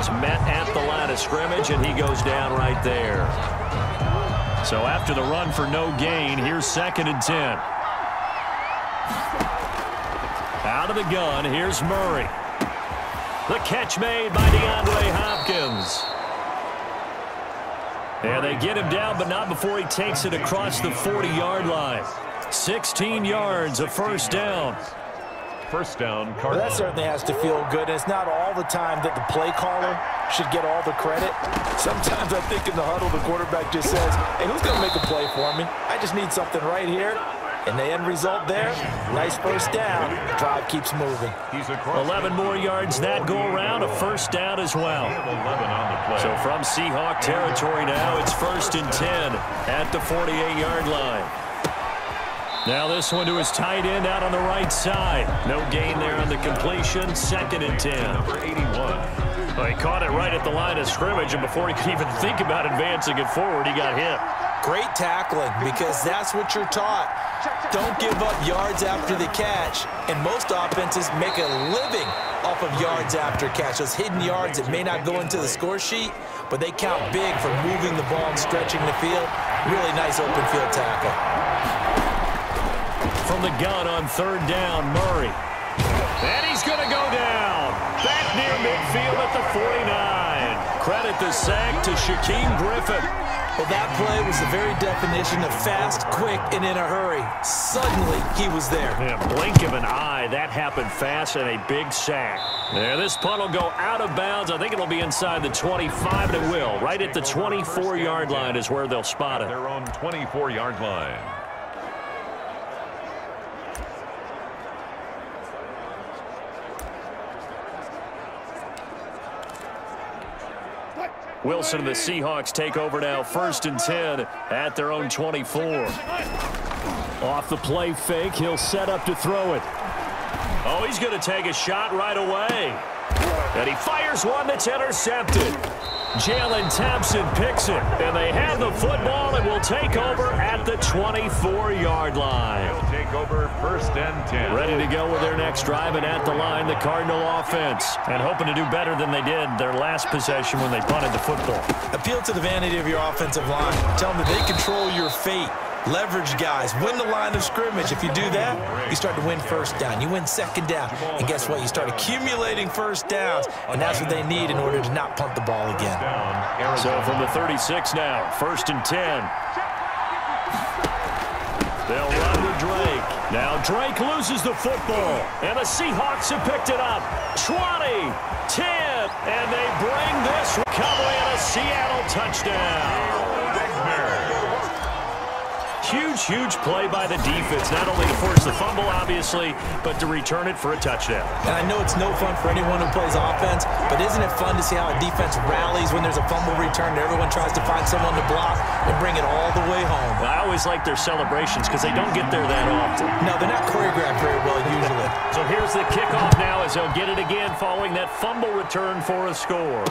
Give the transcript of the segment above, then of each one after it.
teams met at the line of scrimmage, and he goes down right there. So after the run for no gain, here's 2nd and 10. Out of the gun, here's Murray. The catch made by DeAndre Hopkins. And they get him down, but not before he takes it across the 40-yard line. 16 yards, a first down. First down, Cardinals. Well, that certainly has to feel good. It's not all the time that the play caller should get all the credit. Sometimes I think in the huddle, the quarterback just says, hey, who's going to make a play for me? I just need something right here. And the end result there, nice first down. Drive keeps moving. 11 more yards that go around, a first down as well. So from Seahawk territory now, it's 1st and 10 at the 48-yard line. Now this one to his tight end out on the right side. No gain there on the completion. 2nd and 10. Number 81. Well, he caught it right at the line of scrimmage, and before he could even think about advancing it forward, he got hit. Great tackling, because that's what you're taught. Don't give up yards after the catch. And most offenses make a living off of yards after catch. Those hidden yards that may not go into the score sheet, but they count big for moving the ball and stretching the field. Really nice open field tackle. From the gun on 3rd down, Murray. And he's going to go down. Back near midfield at the 49. Credit the sack to Shaquem Griffin. Well, that play was the very definition of fast, quick, and in a hurry. Suddenly, he was there. Yeah, blink of an eye. That happened fast and a big sack. Yeah, this punt will go out of bounds. I think it'll be inside the 25, and it will. Right at the 24-yard line is where they'll spot it. Their own 24-yard line. Wilson and the Seahawks take over now, 1st and 10 at their own 24. Off the play fake, he'll set up to throw it. Oh, he's going to take a shot right away. And he fires one that's intercepted. Jalen Thompson picks it, and they have the football and will take over at the 24-yard line. They'll take over 1st and 10. Ready to go with their next drive, and at the line, the Cardinal offense. And hoping to do better than they did their last possession when they punted the football. Appeal to the vanity of your offensive line. Tell them that they control your fate. Leverage guys. Win the line of scrimmage. If you do that, you start to win 1st down. You win 2nd down. And guess what? You start accumulating 1st downs. And that's what they need in order to not punt the ball again. So from the 36 now, 1st and 10. They'll run to Drake. Now Drake loses the football. And the Seahawks have picked it up. 20, 10, and they bring this recovery and a Seattle touchdown. Huge play by the defense, not only to force the fumble, obviously, but to return it for a touchdown. And I know it's no fun for anyone who plays offense, but isn't it fun to see how a defense rallies when there's a fumble return and everyone tries to find someone to block and bring it all the way home? I always like their celebrations because they don't get there that often. No, they're not choreographed very well usually. So here's the kickoff now as they'll get it again following that fumble return for a score.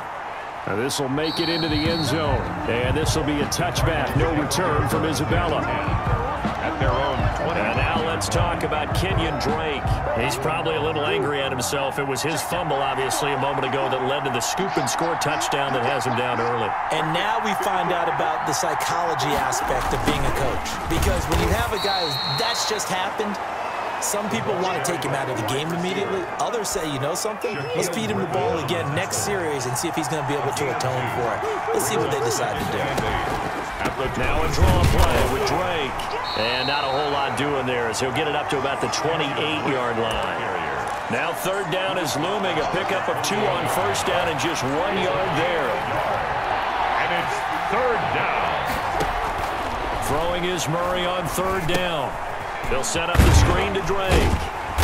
Now this will make it into the end zone, and this will be a touchback, no return from Isabella. At their own 20. And now let's talk about Kenyon Drake. He's probably a little angry at himself. It was his fumble, obviously, a moment ago that led to the scoop and score touchdown that has him down early. And now we find out about the psychology aspect of being a coach. Because when you have a guy who's, that's just happened, some people want to take him out of the game immediately. Others say, you know something? Let's feed him the ball again next series and see if he's going to be able to atone for it. Let's see what they decide to do. Now a draw play with Drake. And not a whole lot doing there as he'll get it up to about the 28-yard line. Now 3rd down is looming. A pickup of 2 on 1st down and just 1 yard there. And it's 3rd down. Throwing is Murray on 3rd down. They'll set up the screen to Drake.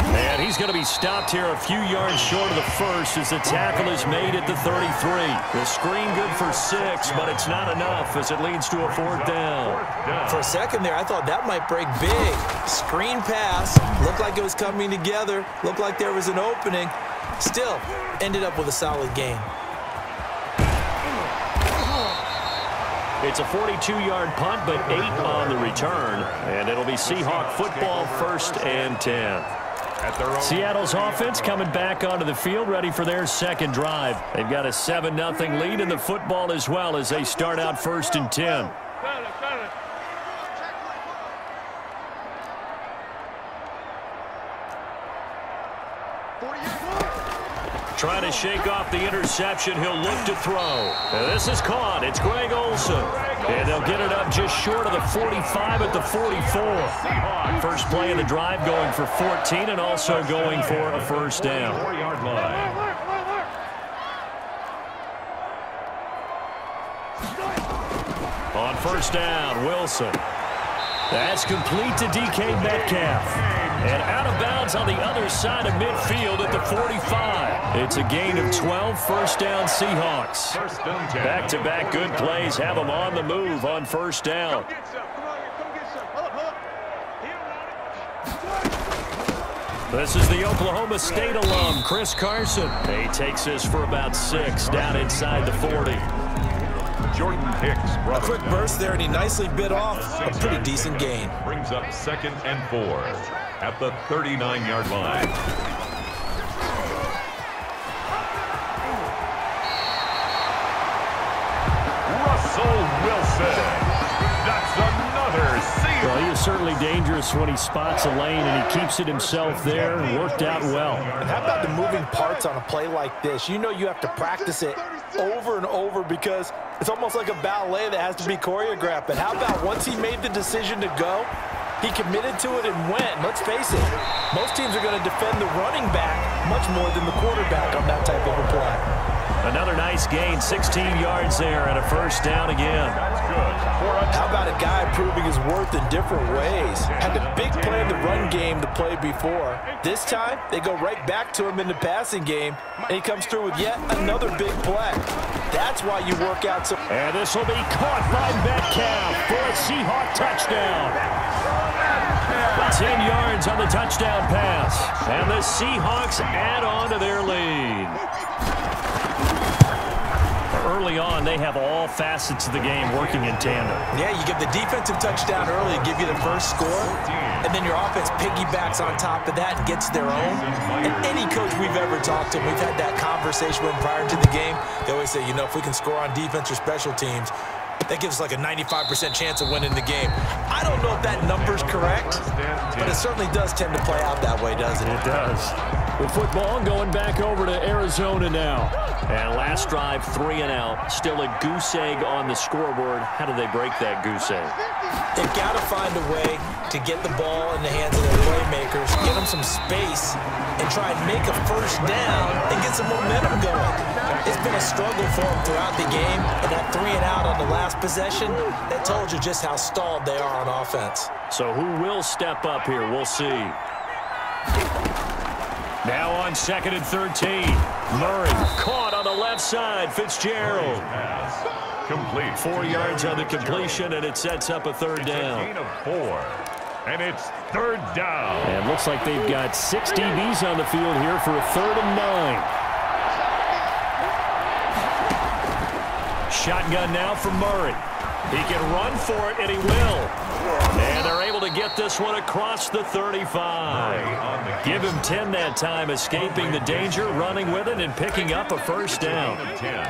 And he's going to be stopped here a few yards short of the first as the tackle is made at the 33. The screen good for 6, but it's not enough as it leads to a 4th down. For a second there, I thought that might break big. Screen pass. Looked like it was coming together. Looked like there was an opening. Still, ended up with a solid gain. It's a 42-yard punt, but 8 on the return. And it'll be Seahawk football, 1st and 10. at their own. Seattle's offense coming back onto the field, ready for their second drive. They've got a 7-0 lead in the football as well as they start out 1st and 10. Trying to shake off the interception. He'll look to throw. And this is caught. It's Greg Olsen. And they'll get it up just short of the 45 at the 44. First play of the drive going for 14 and also going for a first down. 4-yard line. On first down, Wilson. That's complete to DK Metcalf. And out of bounds on the other side of midfield at the 45. It's a gain of 12, first down Seahawks. Back-to-back good plays have them on the move on first down. This is the Oklahoma State alum, Chris Carson. He takes this for about 6 down inside the 40. Jordan Hicks. A quick burst there, and he nicely bit off a pretty decent gain. Brings up 2nd and 4 at the 39-yard line. Russell Wilson. That's another seal. Well, he is certainly dangerous when he spots a lane, and he keeps it himself there and worked out well. And how about the moving parts on a play like this? You know you have to practice it over and over because it's almost like a ballet that has to be choreographed. But how about once he made the decision to go, he committed to it and went. Let's face it, most teams are going to defend the running back much more than the quarterback on that type of a play. Another nice gain, 16 yards there and a first down again. That's good. How about a guy proving his worth in different ways? Had the big play in the run game to play before. This time, they go right back to him in the passing game, and he comes through with yet another big play. That's why you work out so. And this will be caught by Metcalf for a Seahawk touchdown. 10 yards on the touchdown pass. And the Seahawks add on to their lead. Early on, they have all facets of the game working in tandem. Yeah, you get the defensive touchdown early and give you the first score, and then your offense piggybacks on top of that and gets their own. And any coach we've ever talked to, we've had that conversation with them prior to the game. They always say, you know, if we can score on defense or special teams, that gives us like a 95% chance of winning the game. I don't know if that number's correct, but it certainly does tend to play out that way, doesn't it? It does. The football going back over to Arizona now. And last drive, 3 and out. Still a goose egg on the scoreboard. How do they break that goose egg? They've got to find a way to get the ball in the hands of their playmakers, get them some space, and try and make a first down and get some momentum going. It's been a struggle for them throughout the game, and that 3 and out on the last possession, that told you just how stalled they are on offense. So who will step up here? We'll see. Now on 2nd and 13. Murray caught on the left side. Fitzgerald. Complete. 4 yards on the completion, and it sets up a third down. Gain of 4. And it's 3rd down. And looks like they've got 6 DBs on the field here for a 3rd and 9. Shotgun now from Murray. He can run for it, and he will. And they're able to get this one across the 35. Give him 10 that time, escaping the danger, running with it, and picking up a first down.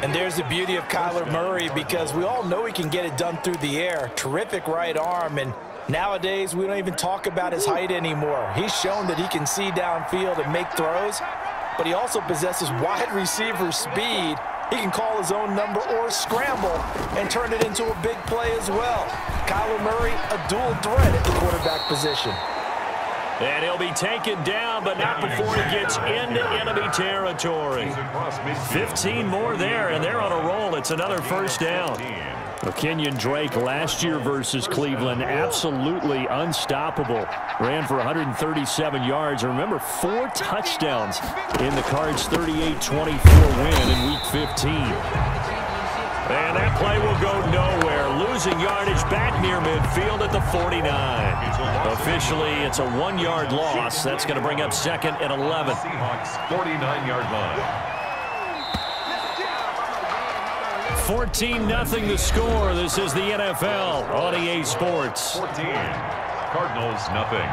And there's the beauty of Kyler Murray, because we all know he can get it done through the air. Terrific right arm, and nowadays we don't even talk about his height anymore. He's shown that he can see downfield and make throws, but he also possesses wide receiver speed. He can call his own number or scramble and turn it into a big play as well. Kyler Murray, a dual threat at the quarterback position. And he'll be taken down, but not before he gets into enemy territory. 15 more there, and they're on a roll. It's another first down. Kenyon Drake last year versus Cleveland, absolutely unstoppable. Ran for 137 yards. Remember, 4 touchdowns in the Cards' 38-24 win in Week 15. And that play will go nowhere. Losing yardage back near midfield at the 49. Officially, it's a 1-yard loss. That's going to bring up 2nd and 11. Seahawks 49-yard line. 14-0 the score. This is the NFL on EA Sports. 14. Cardinals, nothing.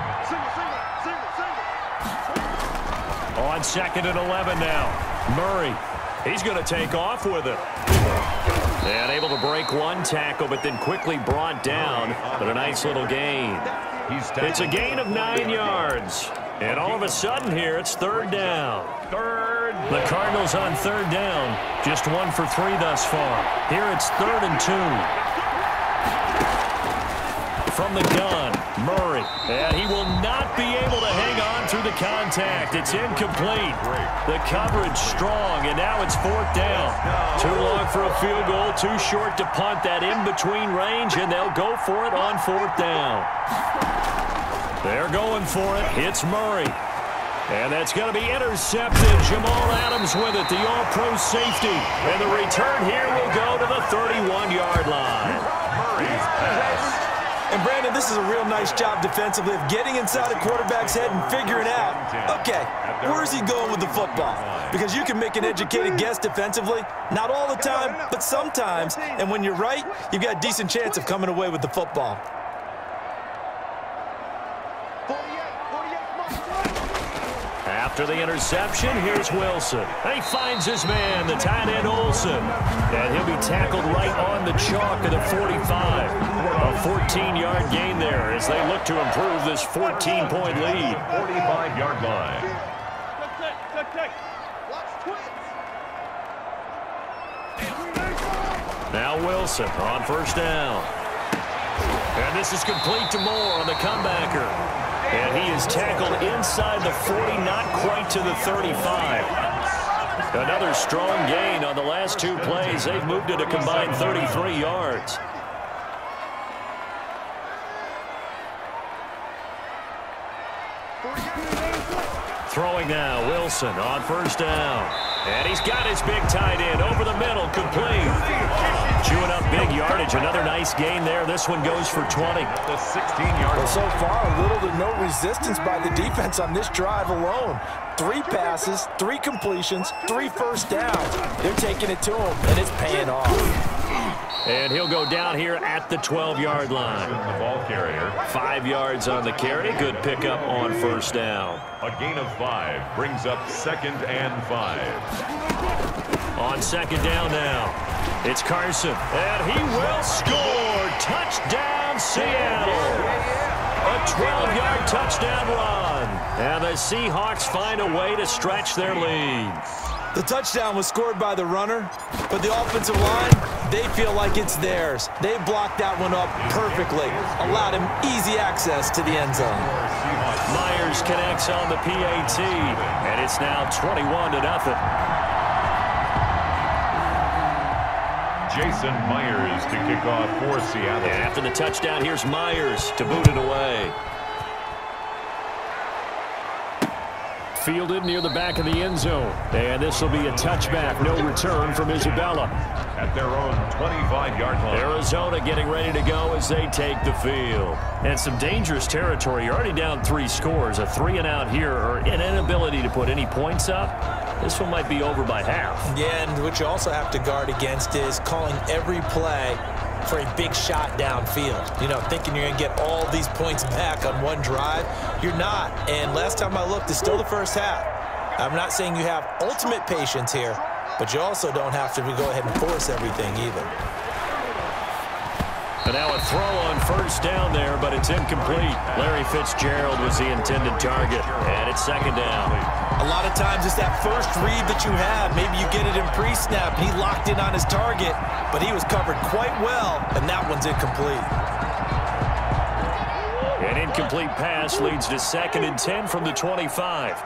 On 2nd and 11 now. Murray, he's going to take off with it. And able to break one tackle, but then quickly brought down. But a nice little gain. It's a gain of 9 yards. And all of a sudden here, it's 3rd down. The Cardinals on 3rd down. Just 1 for 3 thus far. Here it's 3rd and 2. From the gun, Murray. And he will not be able to hang on through the contact. It's incomplete. The coverage strong, and now it's 4th down. Too long for a field goal, too short to punt. That in-between range, and they'll go for it on 4th down. They're going for it. It's Murray. And that's going to be intercepted. Jamal Adams with it, the all-pro safety. And the return here will go to the 31-yard line. Murray's pass. And, Brandon, this is a real nice job defensively of getting inside a quarterback's head and figuring out, okay, where's he going with the football? Because you can make an educated guess defensively. Not all the time, but sometimes. And when you're right, you've got a decent chance of coming away with the football. After the interception, here's Wilson. He finds his man, the tight end Olsen. And he'll be tackled right on the chalk of the 45. A 14-yard gain there as they look to improve this 14-point lead. 45-yard line. Now Wilson on 1st down. And this is complete to Moore on the comebacker. And he is tackled inside the 40, not quite to the 35. Another strong gain on the last 2 plays. They've moved it a combined 33 yards. Throwing now, Wilson on 1st down. And he's got his big tight end over the middle, complete. Chewing up big yardage. Another nice gain there. This one goes for 20. The 16-yard. Well, so far, little to no resistance by the defense on this drive alone. 3 passes, 3 completions, 3 first downs. They're taking it to him, and it's paying off. And he'll go down here at the 12-yard line. The ball carrier. 5 yards on the carry. Good pickup on 1st down. A gain of 5 brings up 2nd and 5. On 2nd down now, it's Carson. And he will score. Touchdown, Seattle. A 12-yard touchdown run. And the Seahawks find a way to stretch their lead. The touchdown was scored by the runner, but the offensive line, they feel like it's theirs. They blocked that one up perfectly, allowed him easy access to the end zone. Myers connects on the PAT, and it's now 21-0. Jason Myers to kick off for Seattle. And after the touchdown, here's Myers to boot it away. Fielded near the back of the end zone. And this will be a touchback. No return from Isabella. At their own 25-yard line. Arizona getting ready to go as they take the field. And some dangerous territory. You're already down 3 scores. A 3-and-out here, or an inability to put any points up. This one might be over by half. Yeah, and what you also have to guard against is calling every play for a big shot downfield. You know, thinking you're going to get all these points back on one drive. You're not. And last time I looked, it's still the first half. I'm not saying you have ultimate patience here, but you also don't have to go ahead and force everything either. And now a throw on 1st down there, but it's incomplete. Larry Fitzgerald was the intended target, and it's 2nd down. A lot of times it's that first read that you have. Maybe you get it in pre-snap, and he locked in on his target, but he was covered quite well, and that one's incomplete. An incomplete pass leads to 2nd and 10 from the 25.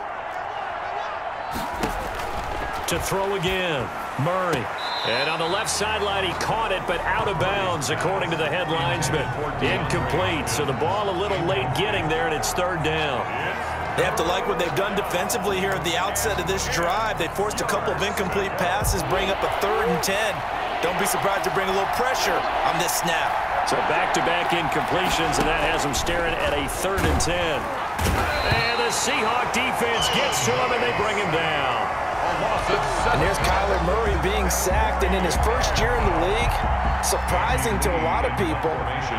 To throw again, Murray. And on the left sideline, he caught it, but out of bounds, according to the head linesman. Incomplete, so the ball a little late getting there, and it's 3rd down. They have to like what they've done defensively here at the outset of this drive. They forced a couple of incomplete passes, bring up a 3rd and 10. Don't be surprised to bring a little pressure on this snap. So back-to-back incompletions, and that has them staring at a 3rd and 10. And the Seahawk defense gets to him, and they bring him down. And there's Kyler Murray being sacked, and in his first year in the league, surprising to a lot of people,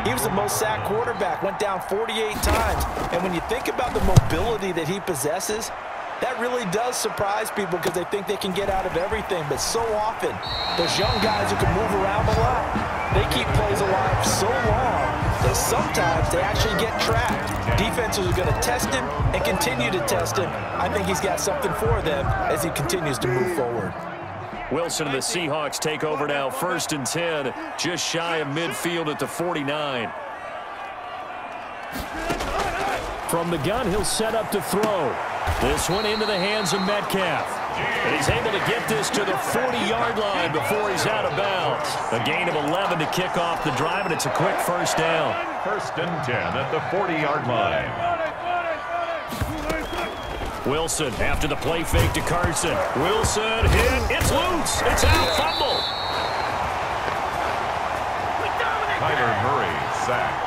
he was the most sacked quarterback, went down 48 times. And when you think about the mobility that he possesses, That really does surprise people because they think they can get out of everything. But so often, those young guys who can move around a lot, they keep plays alive so long that sometimes they actually get trapped. Defenses are going to test him and continue to test him. I think he's got something for them as he continues to move forward. Wilson and the Seahawks take over now, 1st and 10, just shy of midfield at the 49. From the gun, he'll set up to throw. This one into the hands of Metcalf. And he's able to get this to the 40-yard line before he's out of bounds. A gain of 11 to kick off the drive, and it's a quick first down. 1st and 10 at the 40-yard line. Wilson after the play fake to Carson. Wilson hit. It's loose. It's out. Fumble. Kyler Murray sacked.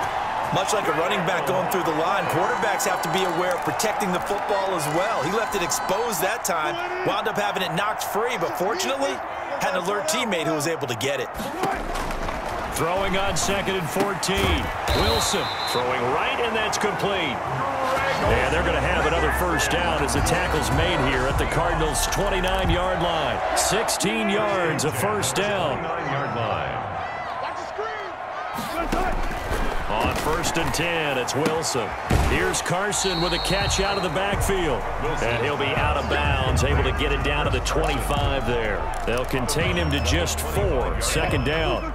Much like a running back going through the line, quarterbacks have to be aware of protecting the football as well. He left it exposed that time, wound up having it knocked free, but fortunately, had an alert teammate who was able to get it. Throwing on 2nd and 14. Wilson throwing right, and that's complete. And they're going to have another first down as the tackle's made here at the Cardinals' 29-yard line. 16 yards, a first down. 29-yard line. On 1st and 10, it's Wilson. Here's Carson with a catch out of the backfield. And he'll be out of bounds, able to get it down to the 25 there. They'll contain him to just 4. 2nd down.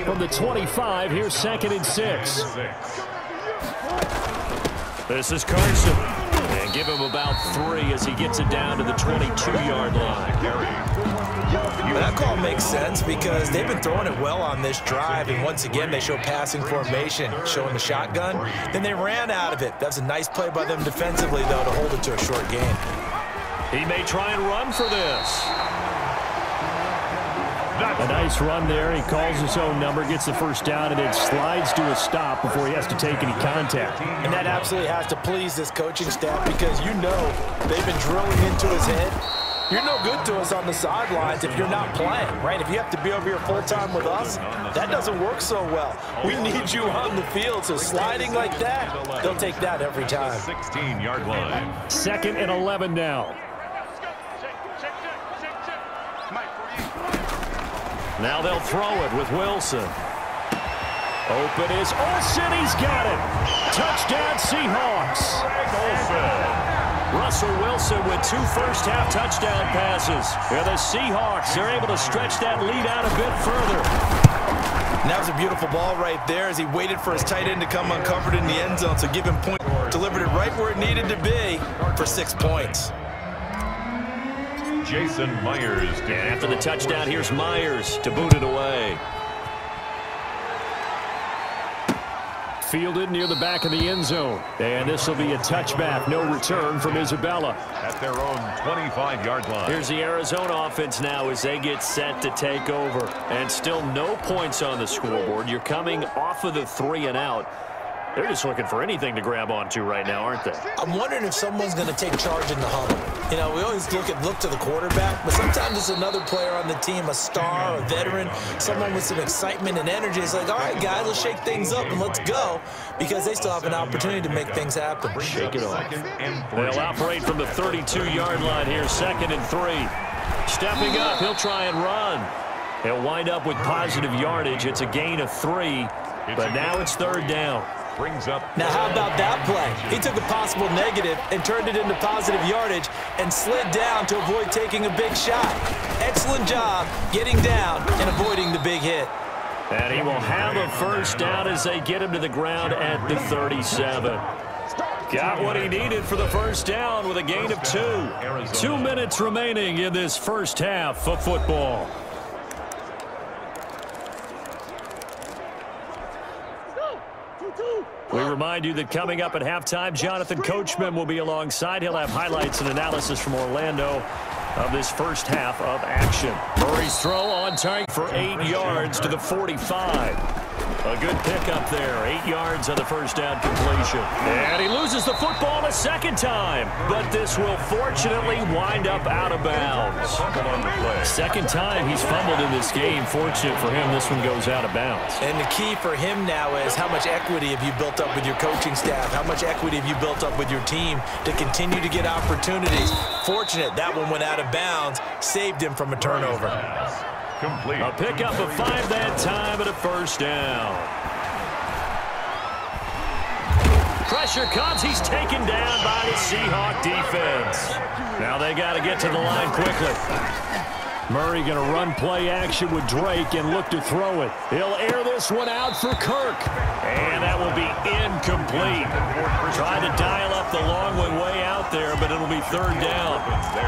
From the 25, here's 2nd and 6. This is Carson. And give him about 3 as he gets it down to the 22-yard line. That call makes sense because they've been throwing it well on this drive, and once again they show passing formation, showing the shotgun. Then they ran out of it. That's a nice play by them defensively, though, to hold it to a short game. He may try and run for this. A nice run there. He calls his own number, gets the first down, and then slides to a stop before he has to take any contact. And that absolutely has to please this coaching staff because you know they've been drilling into his head. You're no good to us on the sidelines if you're not playing, right? If you have to be over here full-time with us, that doesn't work so well. We need you on the field, so sliding like that, they'll take that every time. 16-yard line. 2nd and 11 now. Now they'll throw it with Wilson. Open is Olsen. He's got it. Touchdown, Seahawks. Russell Wilson with 2 first-half touchdown passes. And the Seahawks, they're able to stretch that lead out a bit further. And that was a beautiful ball right there as he waited for his tight end to come uncovered in the end zone. So give him point. Delivered it right where it needed to be for 6 points. Jason Myers. And after the touchdown, here's Myers to boot it away. Fielded near the back of the end zone. And this will be a touchback. No return from Isabella. At their own 25-yard line. Here's the Arizona offense now as they get set to take over. And still no points on the scoreboard. You're coming off of the 3 and out. They're just looking for anything to grab onto right now, aren't they? I'm wondering if someone's going to take charge in the huddle. You know, we always look to the quarterback, but sometimes it's another player on the team, a star, a veteran, someone with some excitement and energy. It's like, all right, guys, let's shake things up and let's go, because they still have an opportunity to make things happen. Shake it off. They'll operate from the 32-yard line here, 2nd and 3. Stepping up, he'll try and run. He'll wind up with positive yardage. It's a gain of 3, but now it's 3rd down. Now, how about that play? He took a possible negative and turned it into positive yardage and slid down to avoid taking a big shot. Excellent job getting down and avoiding the big hit. And he will have a first down as they get him to the ground at the 37. Got what he needed for the first down with a gain of 2. 2 minutes remaining in this first half of football. We remind you that coming up at halftime, Jonathan Coachman will be alongside. He'll have highlights and analysis from Orlando of this first half of action. Murray's throw on target for 8 yards to the 45. A good pickup there. 8 yards on the first down completion. And he loses the football a second time. But this will fortunately wind up out of bounds. Second time he's fumbled in this game. Fortunate for him, this one goes out of bounds. And the key for him now is how much equity have you built up with your coaching staff? How much equity have you built up with your team to continue to get opportunities? Fortunate that one went out of bounds. Saved him from a turnover. Complete. A pickup of 5 that time and a first down. Pressure comes. He's taken down by the Seahawks defense. Now they got to get to the line quickly. Murray going to run play action with Drake and look to throw it. He'll air this one out for Kirk. And that will be incomplete. Trying to dial up the long one way out there, but it'll be third down.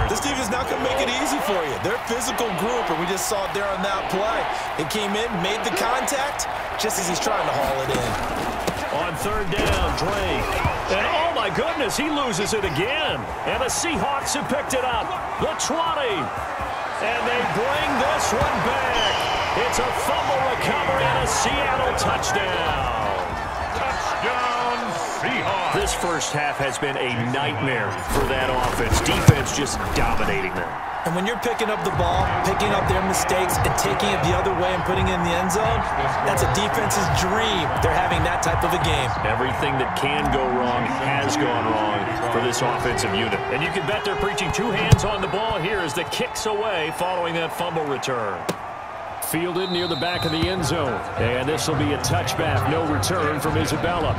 This defense not going to make it easy for you. They're a physical group, and we just saw it there on that play. It came in, made the contact, just as he's trying to haul it in. On third down, Drake. And oh my goodness, he loses it again. And the Seahawks have picked it up. The 20. And they bring this one back. It's a fumble recovery and a Seattle touchdown. Touchdown, Seahawks. This first half has been a nightmare for that offense. Defense just dominating them. And when you're picking up the ball, picking up their mistakes, and taking it the other way and putting it in the end zone, that's a defense's dream. They're having that type of a game. Everything that can go wrong has gone wrong for this offensive unit. And you can bet they're preaching 2 hands on the ball here as the kick's away following that fumble return. Fielded near the back of the end zone. And this will be a touchback. No return from Isabella.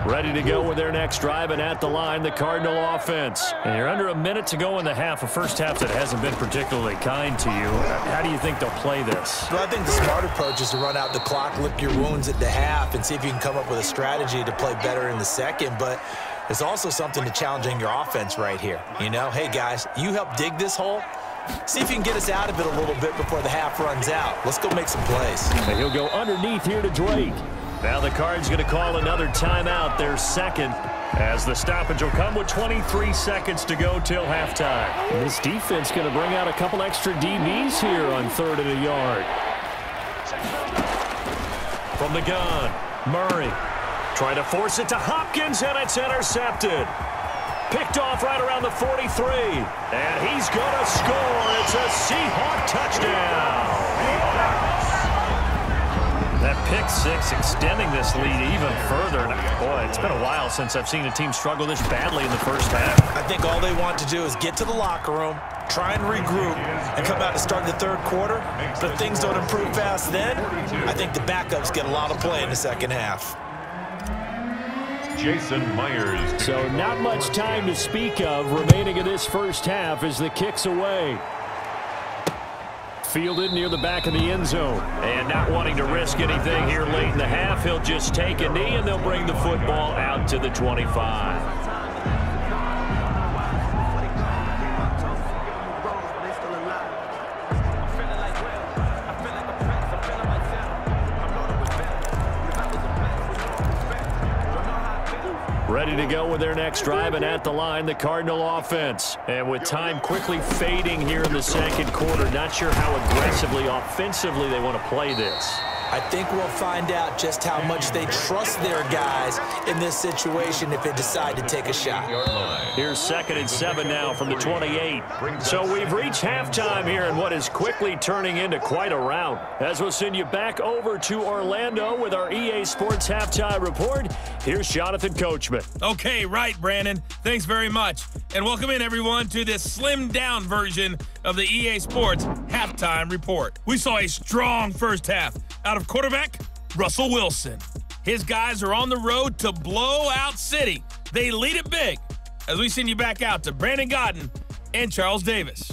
Ready to go with their next drive, and at the line, the Cardinal offense. And you're under a minute to go in the half, a first half that hasn't been particularly kind to you. How do you think they'll play this? Well, I think the smart approach is to run out the clock, lick your wounds at the half, and see if you can come up with a strategy to play better in the second. But there's also something to challenging your offense right here. You know, hey, guys, you help dig this hole. See if you can get us out of it a little bit before the half runs out. Let's go make some plays. And he'll go underneath here to Drake. Now the Cards going to call another timeout, their second, as the stoppage will come with 23 seconds to go till halftime. And this defense going to bring out a couple extra DBs here on 3rd and a yard. From the gun, Murray trying to force it to Hopkins, and it's intercepted. Picked off right around the 43, and he's going to score. It's a Seahawk touchdown. That pick 6 extending this lead even further. Boy, it's been a while since I've seen a team struggle this badly in the first half. I think all they want to do is get to the locker room, try and regroup, and come out to start the third quarter. But if things don't improve fast then, I think the backups get a lot of play in the second half. Jason Myers. So not much time to speak of remaining in this first half as the kick's away. Fielded near the back of the end zone. And not wanting to risk anything here late in the half, he'll just take a knee and they'll bring the football out to the 25. Ready to go with their next drive, and at the line, the Cardinal offense. And with time quickly fading here in the second quarter, not sure how aggressively, offensively they want to play this. I think we'll find out just how much they trust their guys in this situation if they decide to take a shot. Here's 2nd and 7 now from the 28. So we've reached halftime here in what is quickly turning into quite a rout. As we'll send you back over to Orlando with our EA Sports Halftime Report, here's Jonathan Coachman. Okay, right, Brandon. Thanks very much. And welcome in, everyone, to this slimmed-down version of the EA Sports Halftime Report. We saw a strong first half out of quarterback Russell Wilson. His guys are on the road to blow out City. They lead it big as we send you back out to Brandon Godden and Charles Davis.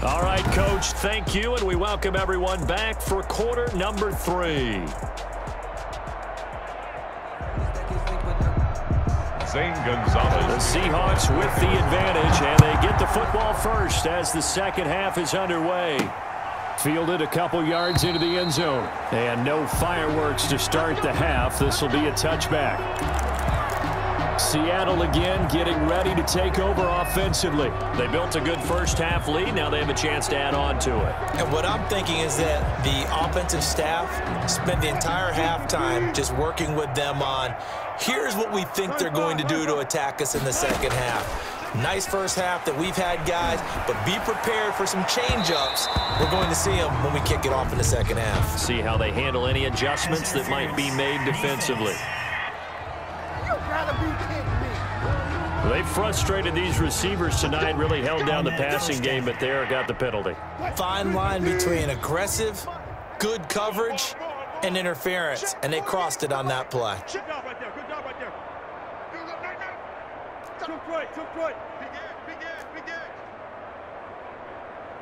All right, Coach, thank you, and we welcome everyone back for quarter number 3. Zane Gonzalez. The Seahawks with the advantage, and they get the football first as the second half is underway. Fielded a couple yards into the end zone. And no fireworks to start the half. This will be a touchback. Seattle again getting ready to take over offensively. They built a good first half lead. Now they have a chance to add on to it. And what I'm thinking is that the offensive staff spent the entire halftime just working with them on, here's what we think they're going to do to attack us in the second half. Nice first half that we've had, guys, but be prepared for some change-ups. We're going to see them when we kick it off in the second half. See how they handle any adjustments that might be made defensively. They frustrated these receivers tonight, really held down the passing game, but there got the penalty. Fine line between aggressive, good coverage, and interference, and they crossed it on that play. Good job right there. Good job right there. Took right. Big edge.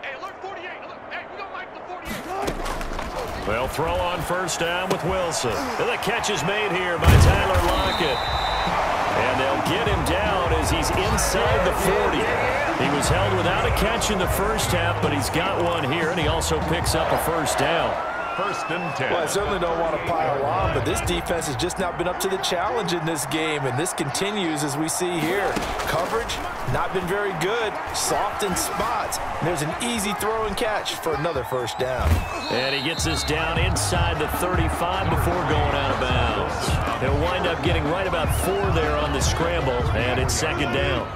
Hey, alert 48. Hey, we don't like the 48. They'll throw on first down with Wilson. And the catch is made here by Tyler Lockett. And they'll get him down as he's inside the 40. He was held without a catch in the first half, but he's got one here, and he also picks up a first down. First and 10. Well, I certainly don't want to pile on, but this defense has just not been up to the challenge in this game, and this continues as we see here. Coverage, not been very good. Soft in spots. And there's an easy throw and catch for another first down. And he gets this down inside the 35 before going out of bounds. He'll wind up getting right about 4 there on the scramble, and it's second down.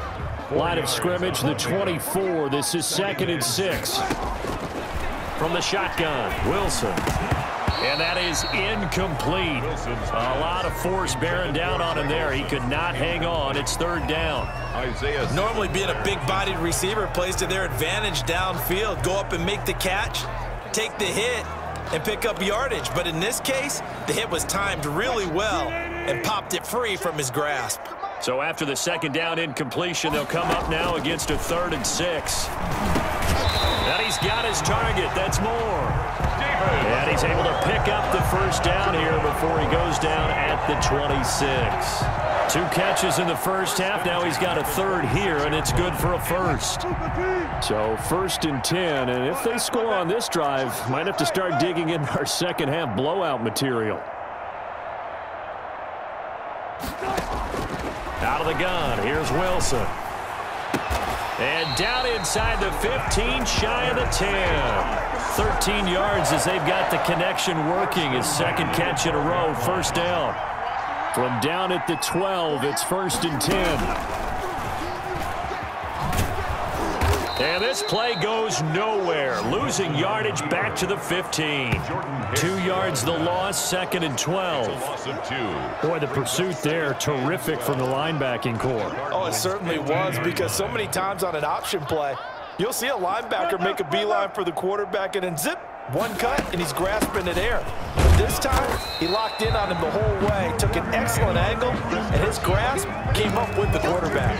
Line of scrimmage, the 24. This is 2nd and 6. From the shotgun, Wilson. And that is incomplete. A lot of force bearing down on him there. He could not hang on. It's 3rd down. Normally being a big-bodied receiver plays to their advantage downfield. Go up and make the catch, take the hit, and pick up yardage. But in this case, the hit was timed really well and popped it free from his grasp. So after the 2nd down incompletion, they'll come up now against a 3rd and 6. And he's got his target. That's more. And he's able to pick up the first down here before he goes down at the 26. 2 catches in the first half. Now he's got a 3rd here, and it's good for a first. So 1st and 10, and if they score on this drive, might have to start digging in our second half blowout material. Out of the gun, here's Wilson. And down inside the 15, shy of the 10. 13 yards as they've got the connection working. His 2nd catch in a row, first down. From down at the 12, it's 1st and 10. And this play goes nowhere. Losing yardage back to the 15. 2 yards the loss, 2nd and 12. Boy, the pursuit there, terrific from the linebacking core. Oh, it certainly was, because so many times on an option play, you'll see a linebacker make a beeline for the quarterback and then zip, one cut, and he's grasping it air. But this time, he locked in on him the whole way, took an excellent angle, and his grasp came up with the quarterback.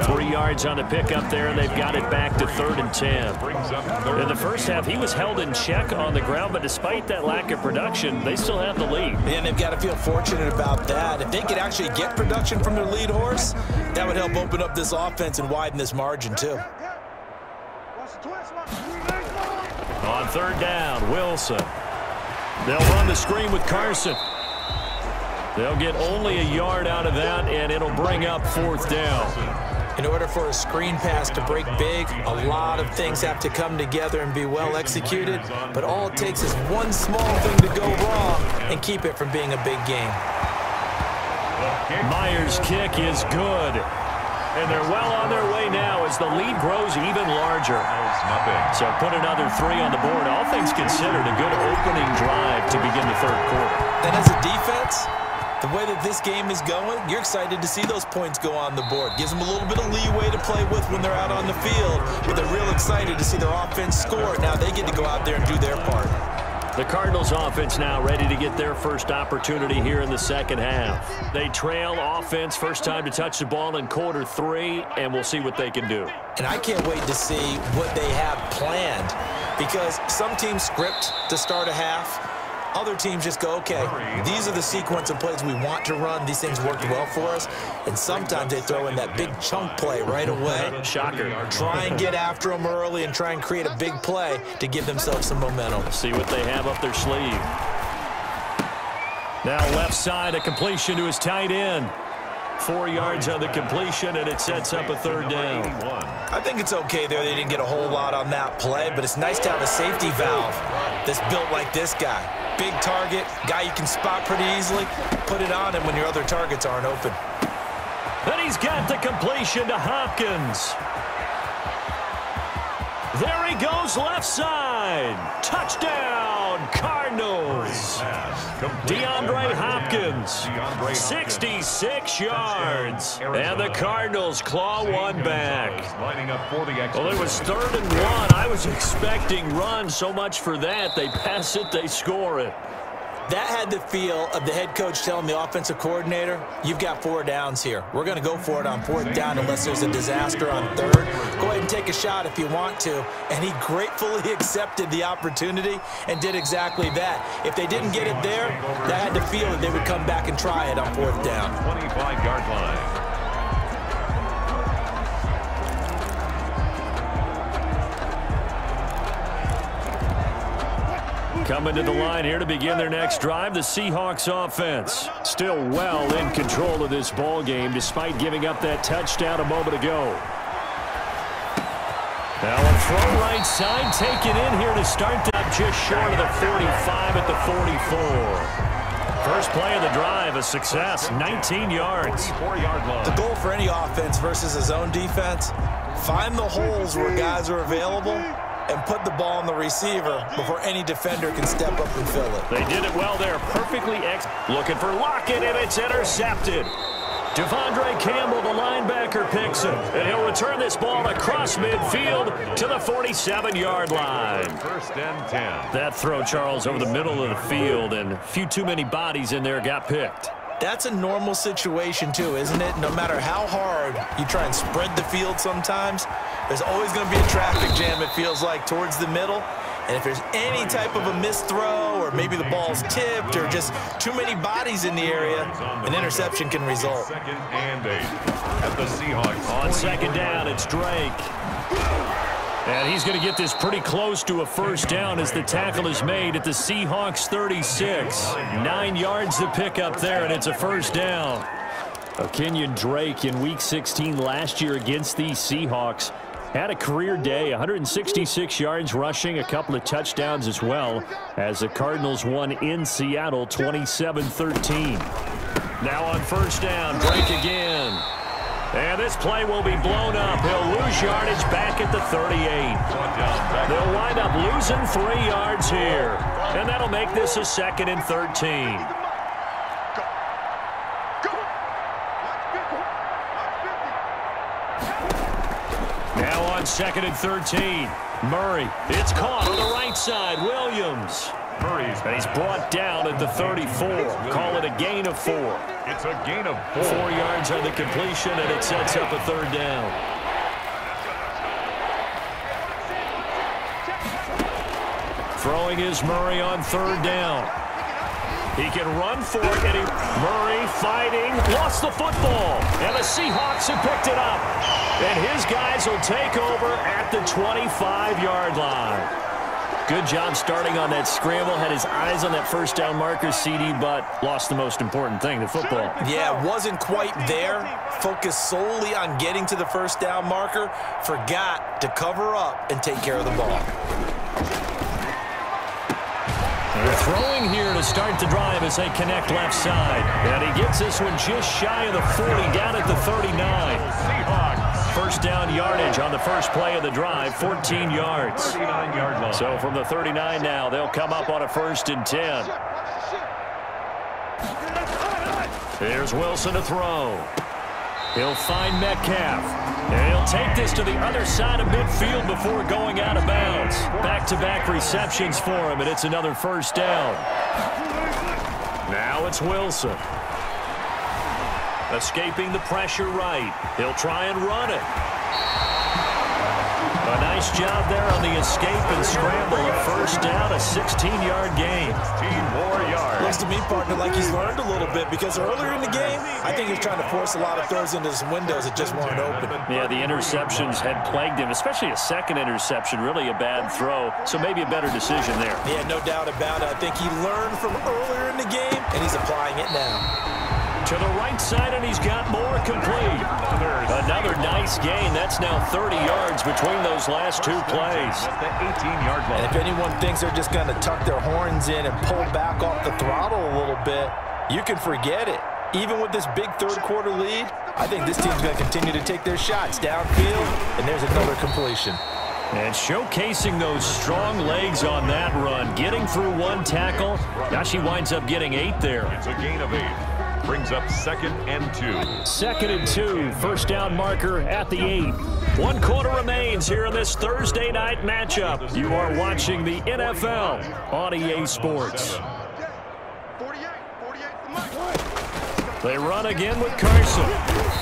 3 yards on the pickup there, and they've got it back to 3rd and 10. In the first half, he was held in check on the ground, but despite that lack of production, they still have the lead. And they've got to feel fortunate about that. If they could actually get production from their lead horse, that would help open up this offense and widen this margin, too. On 3rd down, Wilson. They'll run the screen with Carson. They'll get only a yard out of that, and it'll bring up 4th down. In order for a screen pass to break big, a lot of things have to come together and be well executed, but all it takes is one small thing to go wrong and keep it from being a big game. Myers' kick is good. And they're well on their way now as the lead grows even larger. So put another 3 on the board. All things considered, a good opening drive to begin the 3rd quarter. And as a defense, the way that this game is going, you're excited to see those points go on the board. Gives them a little bit of leeway to play with when they're out on the field, but they're real excited to see their offense score. Now they get to go out there and do their part. The Cardinals offense now ready to get their first opportunity here in the second half. They trail offense, first time to touch the ball in quarter 3, and we'll see what they can do. And I can't wait to see what they have planned, because some teams script to start a half. other teams just go, okay, these are the sequence of plays we want to run. These things worked well for us. And sometimes they throw in that big chunk play right away. Shocker. Try and get after them early and try and create a big play to give themselves some momentum. See what they have up their sleeve. Now left side, a completion to his tight end. 4 yards on the completion, and it sets up a 3rd down. I think it's okay there. They didn't get a whole lot on that play, but it's nice to have a safety valve that's built like this guy. Big target, guy you can spot pretty easily. Put it on him when your other targets aren't open. And he's got the completion to Hopkins. There he goes left side. Touchdown, Cardinals. DeAndre Hopkins, 66 yards. And the Cardinals claw one back. Well, it was 3rd and 1. I was expecting run, so much for that. They pass it, they score it. That had the feel of the head coach telling the offensive coordinator, you've got 4 downs here. We're going to go for it on 4th down unless there's a disaster on 3rd. Go ahead and take a shot if you want to. And he gratefully accepted the opportunity and did exactly that. If they didn't get it there, that had the feel that they would come back and try it on 4th down. 25-yard line. Coming to the line here to begin their next drive, the Seahawks offense. Still well in control of this ball game despite giving up that touchdown a moment ago. Now a throw right side taken in here to start up just short of the 45 at the 44. First play of the drive, a success, 19 yards. The goal for any offense versus a zone defense, find the holes where guys are available and put the ball on the receiver before any defender can step up and fill it. They did it well there. Perfectly looking for Lockett, and it's intercepted. Devondre Campbell, the linebacker, picks him. And he'll return this ball across midfield to the 47-yard line. 1st and 10. That throw, Charles, over the middle of the field, and a few too many bodies in there got picked. That's a normal situation, too, isn't it? No matter how hard you try and spread the field sometimes, there's always going to be a traffic jam, it feels like, towards the middle. And if there's any type of a missed throw or maybe the ball's tipped or just too many bodies in the area, an interception can result. 2nd and 8 at the Seahawks. On 2nd down, it's Drake. And he's going to get this pretty close to a 1st down as the tackle is made at the Seahawks 36. 9 yards to pick up there, and it's a 1st down. Kenyon Drake in Week 16 last year against these Seahawks had a career day, 166 yards rushing, a couple of touchdowns as well, as the Cardinals won in Seattle 27-13. Now on 1st down, Drake again. And this play will be blown up. He'll lose yardage back at the 38. They'll wind up losing 3 yards here. And that'll make this a 2nd and 13. Now on 2nd and 13. Murray, it's caught on the right side. Williams. And he's brought down at the 34. Call it a gain of 4. It's a gain of 4. 4 yards on the completion, and it sets up a 3rd down. Throwing is Murray on 3rd down. He can run for it, and Murray fighting, lost the football, and the Seahawks have picked it up. And his guys will take over at the 25-yard line. Good job starting on that scramble. Had his eyes on that 1st down marker, CD, but lost the most important thing, the football. Yeah, wasn't quite there. Focused solely on getting to the 1st down marker. Forgot to cover up and take care of the ball. They're throwing here to start the drive as they connect left side. And he gets this one just shy of the 40, down at the 39. Seahawks. 1st down yardage on the first play of the drive, 14 yards. 39-yard line. So from the 39 now, they'll come up on a 1st and 10. Here's Wilson to throw. He'll find Metcalf. And he'll take this to the other side of midfield before going out of bounds. Back-to-back receptions for him, and it's another 1st down. Now it's Wilson. Escaping the pressure right. He'll try and run it. A nice job there on the escape and scramble. A first down, a 16-yard gain. 16 more yards. Looks to me, partner, like he's learned a little bit because earlier in the game, I think he was trying to force a lot of throws into some windows that just weren't open. Yeah, the interceptions had plagued him, especially a second interception, really a bad throw. So maybe a better decision there. Yeah, no doubt about it. I think he learned from earlier in the game, and he's applying it now. To the right side, and he's got more complete. Another nice gain. That's now 30 yards between those last two plays. At the 18-yard line. And if anyone thinks they're just going to tuck their horns in and pull back off the throttle a little bit, you can forget it. Even with this big third-quarter lead, I think this team's going to continue to take their shots downfield, and there's another completion. And showcasing those strong legs on that run, getting through one tackle. Now she winds up getting 8 there. It's a gain of 8. Brings up 2nd and 2. 2nd and 2, first down marker at the 8. 1 quarter remains here in this Thursday night matchup. You are watching the NFL on EA Sports. They run again with Carson.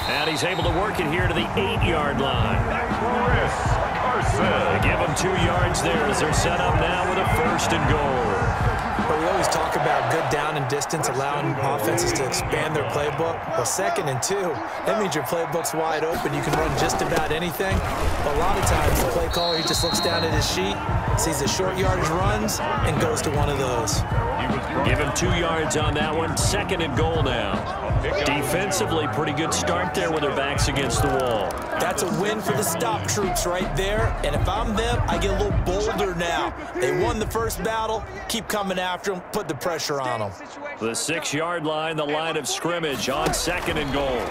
And he's able to work it here to the 8-yard line. Chris Carson. They give him 2 yards there as they're set up now with a 1st and goal. But we always talk about good down and distance, allowing offenses to expand their playbook. Well, 2nd and 2, that means your playbook's wide open. You can run just about anything. But a lot of times, the play caller, he just looks down at his sheet, sees the short yardage runs, and goes to one of those. Give him 2 yards on that one. 2nd and goal now. Defensively, pretty good start there with their backs against the wall. That's a win for the stop troops right there. And if I'm them, I get a little bolder now. They won the first battle. Keep coming after them. Put the pressure on them. The 6-yard line, the line of scrimmage on 2nd and goal.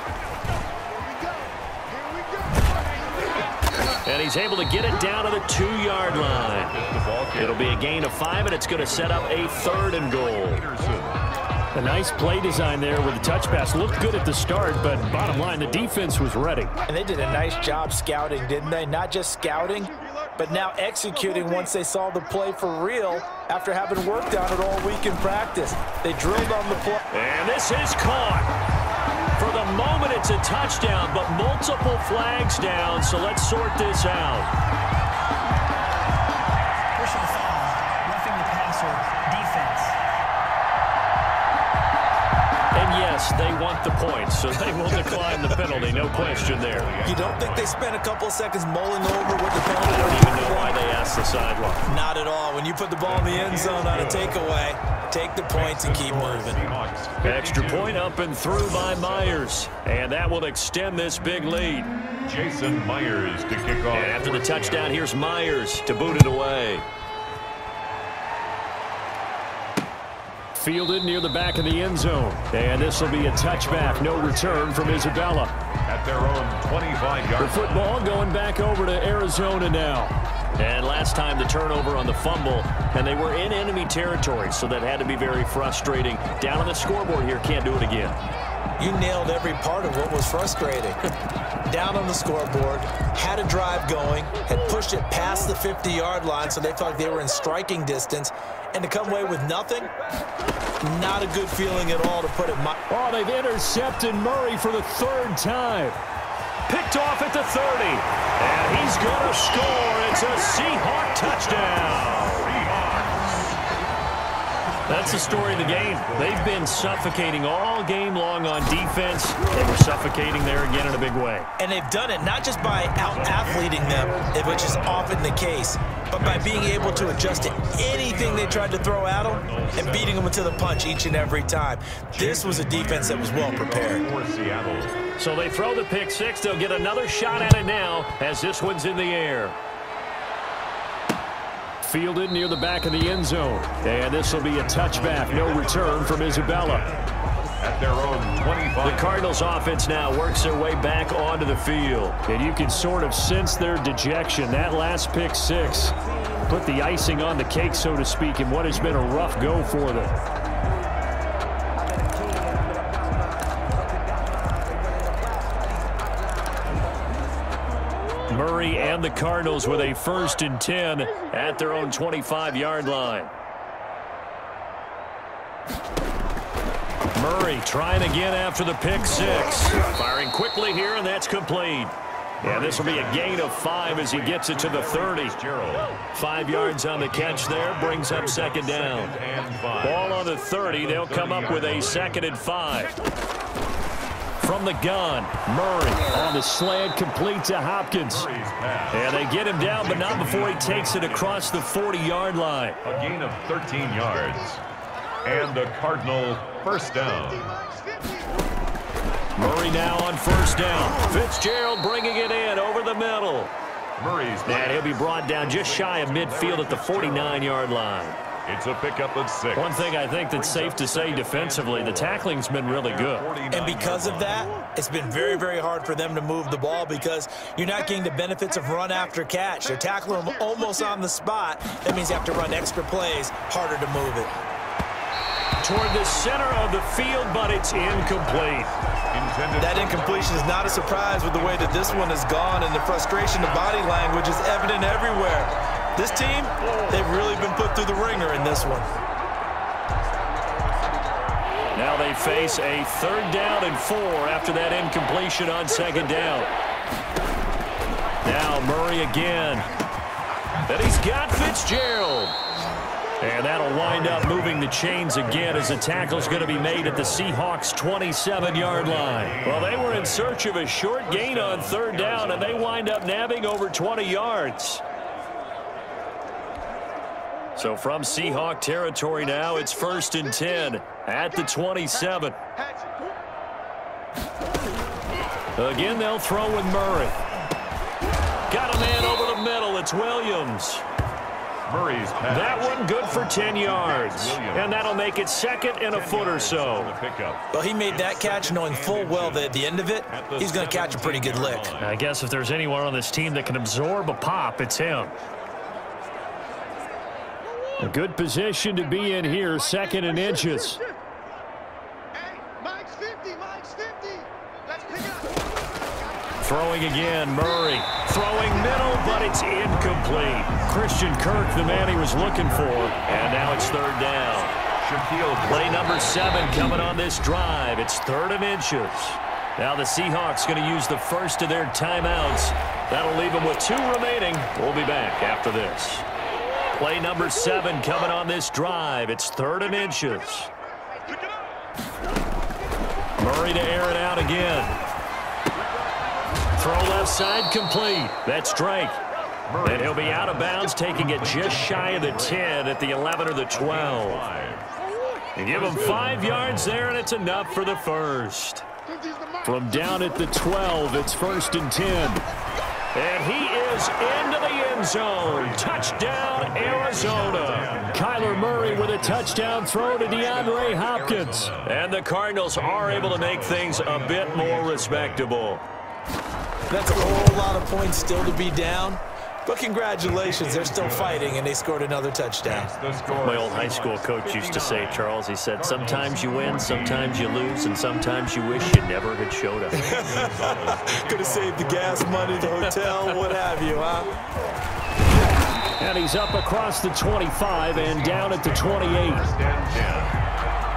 And he's able to get it down to the 2-yard line. It'll be a gain of 5, and it's going to set up a 3rd and goal. A nice play design there with the touch pass. Looked good at the start, but bottom line, the defense was ready. And they did a nice job scouting, didn't they? Not just scouting, but now executing once they saw the play for real after having worked on it all week in practice. They drilled on the play. And this is caught. For the moment, it's a touchdown, but multiple flags down, so let's sort this out. Personal foul, roughing the passer, defense. And yes, they want the points, so they will decline the penalty, no question there. You don't think they spent a couple of seconds mulling over what the penalty? I don't even know why they asked the sideline. Not at all. When you put the ball in the end zone on a takeaway, take the points and keep moving. Extra point up and through by Myers, and that will extend this big lead. Jason Myers to kick off. And after the touchdown, here's Myers to boot it away. Fielded near the back of the end zone. And this will be a touchback. No return from Isabella. At their own 25-yard. The football going back over to Arizona now. And last time the turnover on the fumble, and they were in enemy territory, so that had to be very frustrating. Down on the scoreboard here, can't do it again. You nailed every part of what was frustrating. Down on the scoreboard, had a drive going, had pushed it past the 50-yard line, so they felt like they were in striking distance, and to come away with nothing, not a good feeling at all, to put it mildly. Oh, they've intercepted Murray for the 3rd time. Picked off at the 30. And he's going to score. It's a Seahawk touchdown. That's the story of the game. They've been suffocating all game long on defense. They were suffocating there again in a big way. And they've done it not just by out-athleting them, which is often the case, but by being able to adjust to anything they tried to throw at them and beating them to the punch each and every time. This was a defense that was well prepared. So they throw the pick 6. They'll get another shot at it now as this one's in the air. Fielded near the back of the end zone. And this will be a touchback. No return from Isabella. At their own 25. The Cardinals offense now works their way back onto the field. And you can sort of sense their dejection. That last pick 6 put the icing on the cake, so to speak, in what has been a rough go for them. Murray and the Cardinals with a 1st and 10 at their own 25-yard line. Murray trying again after the pick 6. Firing quickly here, and that's complete. Yeah, this will be a gain of 5 as he gets it to the 30. 5 yards on the catch there, brings up second down. Ball on the 30, they'll come up with a 2nd and 5. From the gun, Murray on the slant, complete to Hopkins. And they get him down, but not before he takes it across the 40-yard line. A gain of 13 yards. And a Cardinal first down. Murray now on first down. Fitzgerald bringing it in over the middle. And he'll be brought down just shy of midfield at the 49-yard line. It's a pickup of 6. One thing I think that's safe to say defensively, the tackling's been really good. And because of that, it's been very, very hard for them to move the ball because you're not getting the benefits of run after catch. They're tackling them almost on the spot. That means you have to run extra plays, harder to move it. Toward the center of the field, but it's incomplete. That incompletion is not a surprise with the way that this one has gone, and the frustration of body language is evident everywhere. This team, they've really been put through the ringer in this one. Now they face a 3rd down and 4 after that incompletion on 2nd down. Now Murray again. And he's got Fitzgerald. And that'll wind up moving the chains again as the tackle's going to be made at the Seahawks' 27-yard line. Well, they were in search of a short gain on 3rd down, and they wind up nabbing over 20 yards. So from Seahawk territory now, it's 1st and 10 at the 27. Again, they'll throw with Murray. Got a man over the middle. It's Williams. Murray's pass. That one good for 10 yards. And that'll make it 2nd and a foot or so. Well, he made that catch knowing full well that at the end of it, he's going to catch a pretty good lick. I guess if there's anyone on this team that can absorb a pop, it's him. A good position to be in here, 2nd and inches. Throwing again, Murray. Throwing middle, but it's incomplete. Christian Kirk, the man he was looking for. And now it's 3rd down. Play number 7 coming on this drive. It's 3rd and inches. Now the Seahawks going to use the first of their timeouts. That'll leave them with 2 remaining. We'll be back after this. Play number 7 coming on this drive. It's 3rd and inches. Murray to air it out again. Throw left side complete. That's Drake. And he'll be out of bounds, taking it just shy of the 10 at the 11 or the 12. You give him 5 yards there, and it's enough for the first. From down at the 12, it's 1st and 10. And he is into the end zone. Touchdown, Arizona. Kyler Murray with a touchdown throw to DeAndre Hopkins. And the Cardinals are able to make things a bit more respectable. That's a whole lot of points still to be down. But congratulations, they're still fighting, and they scored another touchdown. My old high school coach used to say, Charles, he said, sometimes you win, sometimes you lose, and sometimes you wish you never had showed up. Could have saved the gas money, the hotel, what have you, huh? And he's up across the 25 and down at the 28.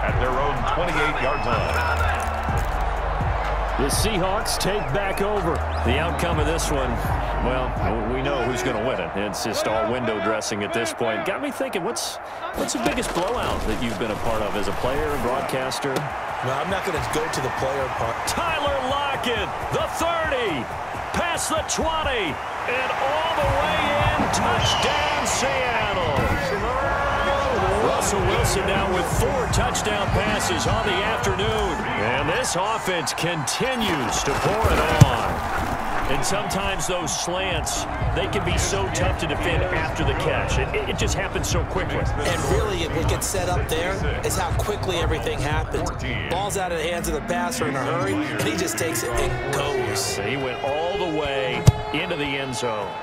At their own 28-yard line. The Seahawks take back over. The outcome of this one, well, we know who's going to win it. It's just all window dressing at this point. Got me thinking, what's the biggest blowout that you've been a part of as a player, broadcaster? No, I'm not going to go to the player part. Tyler Lockett, the 30, past the 20, and all the way in. Touchdown, Seattle. Russell Wilson now with 4 touchdown passes on the afternoon. And this offense continues to pour it on. And sometimes those slants, they can be so tough to defend after the catch. It just happens so quickly. And really, what gets set up there is how quickly everything happens. Ball's out of the hands of the passer in a hurry, and he just takes it and goes. He went all the way into the end zone.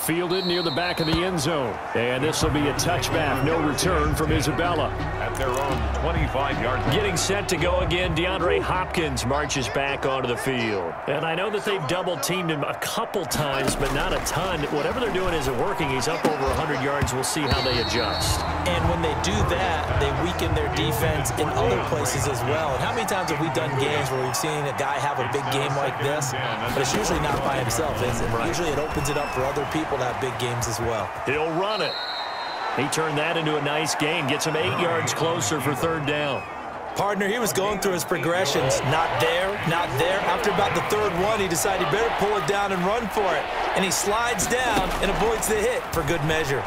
Fielded near the back of the end zone. And this will be a touchback. No return from Isabella. At their own 25-yard line. Getting set to go again, DeAndre Hopkins marches back onto the field. And I know that they've double-teamed him a couple times, but not a ton. Whatever they're doing isn't working. He's up over 100 yards. We'll see how they adjust. And when they do that, they weaken their defense in other places as well. And how many times have we done games where we've seen a guy have a big game like this, but it's usually not by himself, is it? Right. Usually it opens it up for other people to have big games as well. He'll run it. He turned that into a nice gain. Gets him 8 yards closer for third down. Partner, he was going through his progressions. Not there, not there. After about the third one, he decided he better pull it down and run for it. And he slides down and avoids the hit for good measure.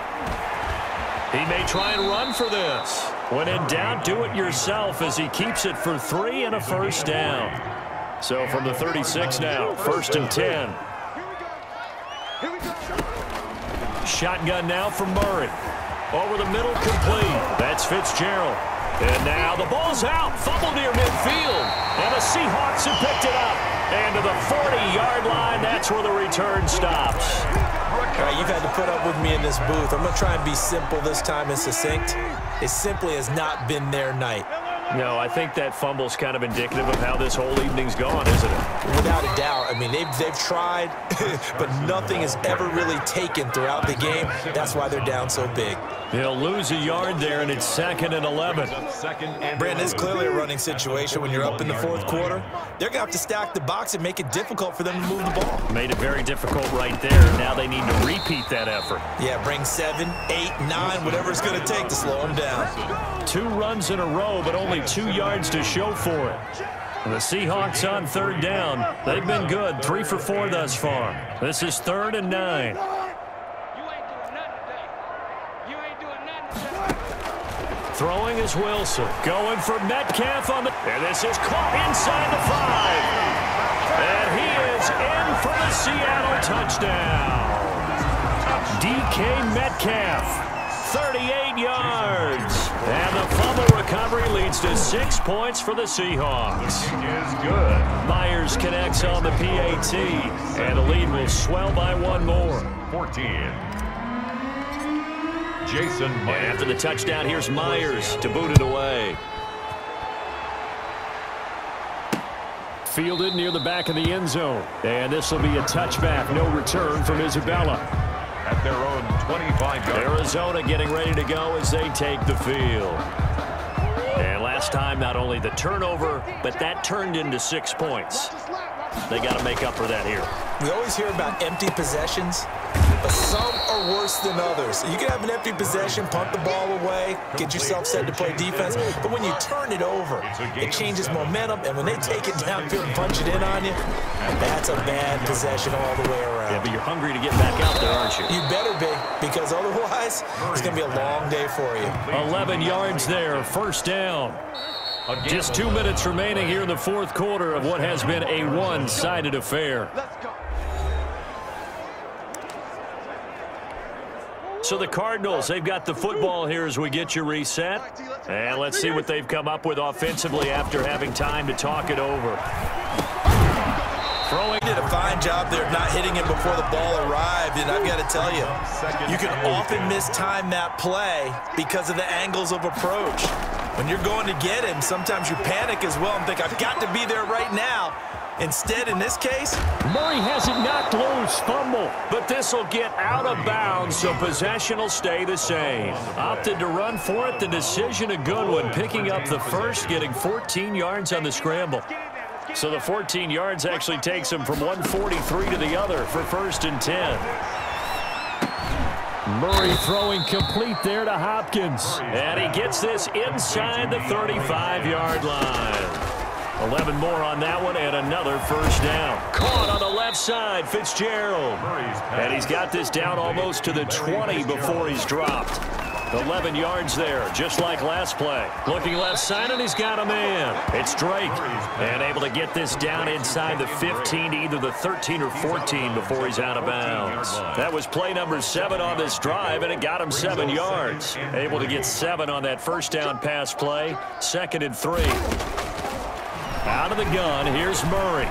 He may try and run for this. When in doubt, do it yourself as he keeps it for 3 and a first down. So from the 36 now, 1st and 10. Shotgun now from Murray. Over the middle, complete. That's Fitzgerald. And now the ball's out. Fumble near midfield. And the Seahawks have picked it up. And to the 40-yard line, that's where the return stops. All right, you've had to put up with me in this booth. I'm going to try and be simple this time and succinct. It simply has not been their night. No, I think that fumble's kind of indicative of how this whole evening's gone, isn't it? Without a doubt. I mean, they've tried, but nothing is ever really taken throughout the game. That's why they're down so big. He'll lose a yard there, and it's 2nd and 11. Brandon, it's clearly a running situation when you're up in the fourth quarter. They're going to have to stack the box and make it difficult for them to move the ball. Made it very difficult right there. Now they need to repeat that effort. Yeah, bring 7, 8, 9, whatever it's going to take to slow them down. 2 runs in a row, but only 2 yards to show for it. The Seahawks on third down. They've been good, 3 for 4 thus far. This is 3rd and 9. Throwing is Wilson. Going for Metcalf on the... And this is caught inside the 5. And he is in for the Seattle touchdown. DK Metcalf, 38 yards. And the fumble recovery leads to 6 points for the Seahawks. Is good. Myers connects on the PAT. And the lead will swell by 1 more. 14. Jason Myers. After the touchdown, here's Myers to boot it away. Fielded near the back of the end zone. And this will be a touchback. No return from Isabella. At their own 25-yard. Arizona getting ready to go as they take the field. And last time, not only the turnover, but that turned into 6 points. They got to make up for that here. We always hear about empty possessions, but some are worse than others. You can have an empty possession, punt the ball away, get yourself set to play defense, but when you turn it over, it changes momentum, and when they take it downfield and punch it in on you, that's a bad possession all the way around. Yeah, but you're hungry to get back out there, aren't you? You better be, because otherwise, it's going to be a long day for you. 11 yards there, first down. Just 2 minutes remaining here in the fourth quarter of what has been a one-sided affair. So the Cardinals, they've got the football here as we get you reset. And let's see what they've come up with offensively after having time to talk it over. Throwing did a fine job there of not hitting him before the ball arrived, and I've got to tell you, you can often mistime that play because of the angles of approach. When you're going to get him, sometimes you panic as well and think, I've got to be there right now. Instead, in this case, Murray has it knocked loose, fumble. But this will get out of bounds, so possession will stay the same. Opted to run for it. The decision a good one, picking up the first, getting 14 yards on the scramble. So the 14 yards actually takes him from 143 to the other for 1st and 10. Murray throwing complete there to Hopkins. And he gets this inside the 35-yard line. 11 more on that one and another first down. Caught on the left side, Fitzgerald. And he's got this down almost to the 20 before he's dropped. 11 yards there, just like last play. Looking left side, and he's got a man. It's Drake. And able to get this down inside the 15 to either the 13 or 14 before he's out of bounds. That was play number 7 on this drive, and it got him 7 yards. Able to get 7 on that first down pass play. 2nd and 3. Out of the gun, here's Murray.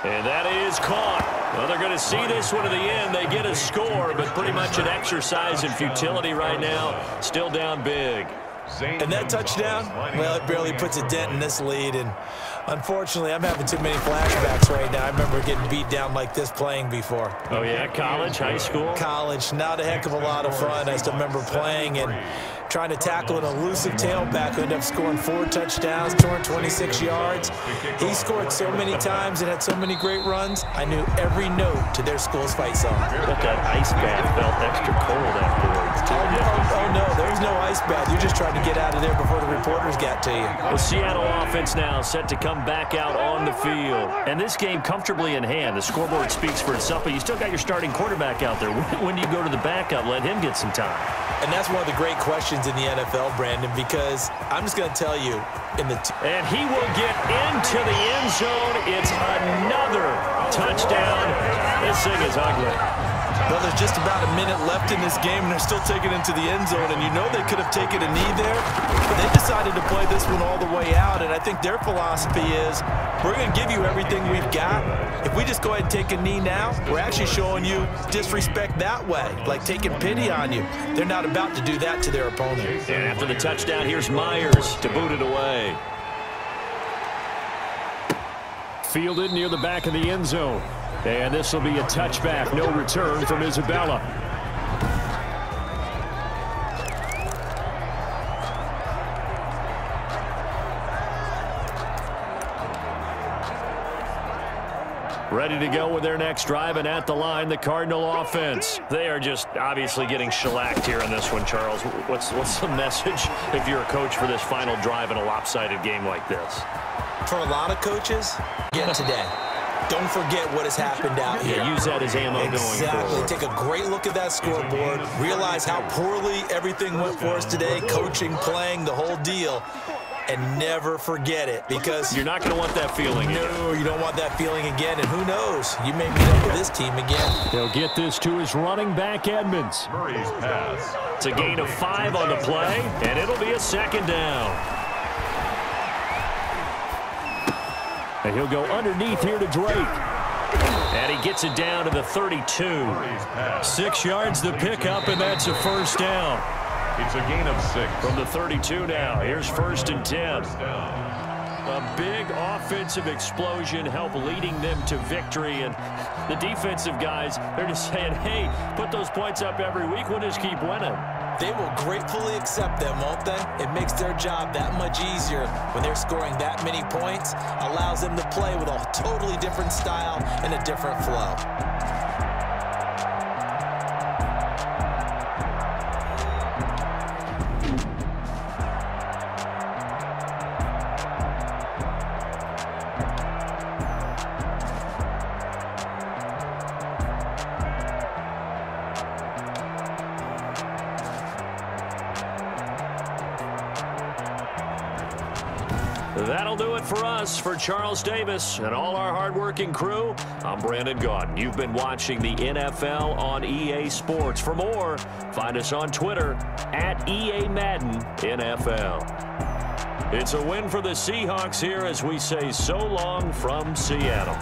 And that is caught. Well, they're going to see this one to the end. They get a score, but pretty much an exercise in futility right now. Still down big. And that touchdown, well, it barely puts a dent in this lead. And unfortunately, I'm having too many flashbacks right now. I remember getting beat down like this playing before. Oh, yeah? College, high school? College, not a heck of a lot of fun. I still remember playing and trying to tackle an elusive tailback who ended up scoring 4 touchdowns, 226 yards. He scored so many times and had so many great runs, I knew every note to their school's fight song. But that ice bath felt extra cold afterwards, too. Oh, no, there's no ice bath. You're just trying to get out of there before the reporters got to you. The Seattle offense now set to come back out on the field. And this game comfortably in hand. The scoreboard speaks for itself, but you still got your starting quarterback out there. When do you go to the backup? Let him get some time. And that's one of the great questions in the NFL, Brandon, because I'm just going to tell you, and he will get into the end zone. It's another touchdown. This thing is ugly. Well, there's just about a minute left in this game, and they're still taking it into the end zone. And you know they could have taken a knee there, but they decided to play this one all the way out. And I think their philosophy is, we're going to give you everything we've got. If we just go ahead and take a knee now, we're actually showing you disrespect that way, like taking pity on you. They're not about to do that to their opponent. And after the touchdown, here's Myers to boot it away. Fielded near the back of the end zone. And this will be a touchback. No return from Isabella. Ready to go with their next drive, and at the line, the Cardinal offense. They are just obviously getting shellacked here in this one, Charles. What's the message if you're a coach for this final drive in a lopsided game like this? For a lot of coaches, get today. Don't forget what has happened out here. Yeah, use that as ammo going forward. Exactly. Take a great look at that scoreboard. Realize how poorly everything went for us today, coaching, playing, the whole deal. And never forget it, because you're not going to want that feeling again. No, you don't want that feeling again. And who knows? You may meet up with this team again. He'll get this to his running back, Edmonds. Murray's pass. It's a gain of 5 on the play, and it'll be a second down. And he'll go underneath here to Drake. And he gets it down to the 32. 6 yards the pickup, and that's a first down. It's a gain of 6. From the 32 now. Here's 1st and 10. A big offensive explosion helped leading them to victory. And the defensive guys, they're just saying, hey, put those points up every week. We'll just keep winning. They will gratefully accept them, won't they? It makes their job that much easier when they're scoring that many points. Allows them to play with a totally different style and a different flow. That'll do it for us. For Charles Davis and all our hardworking crew, I'm Brandon Gaudin. You've been watching the NFL on EA Sports. For more, find us on Twitter at EA Madden NFL. It's a win for the Seahawks here as we say so long from Seattle.